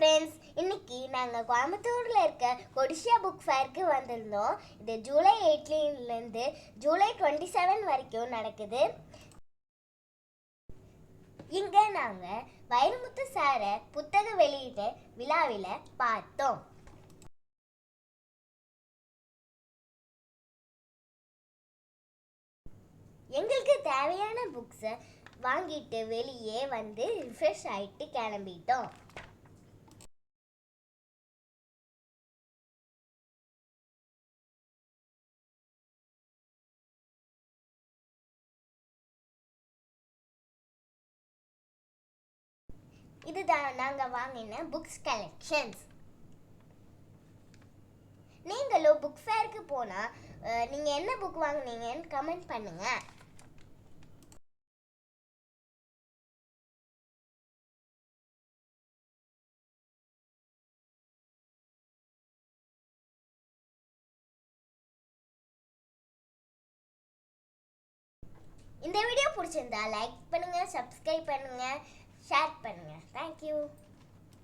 Friends, இன்னைக்கு நாங்கள் கோயம்புத்தூரில் இருக்க கொடிஷியா புக் ஃபேருக்கு வந்திருந்தோம். இது ஜூலை 18லேருந்து ஜூலை 27 வரைக்கும் நடக்குது. இங்கே நாங்கள் வைரமுத்து சாரை புத்தக வெளியீட்டு விழாவில் பார்த்தோம். எங்களுக்கு தேவையான புக்ஸை வாங்கிட்டு வெளியே வந்து ரிஃப்ரெஷ் ஆகிட்டு கிளம்பிட்டோம். இதுதான் நாங்கள் வாங்கின புக்ஸ் கலெக்ஷன்ஸ். நீங்களும் புக் ஃபேருக்கு போனால் நீங்கள் என்ன புக் வாங்கினீங்கன்னு கமெண்ட் பண்ணுங்கள். இந்த வீடியோ பிடிச்சிருந்தா லைக் பண்ணுங்கள், சப்ஸ்கிரைப் பண்ணுங்கள், ஷேர் பண்ணுங்கள். தேங்க்யூ.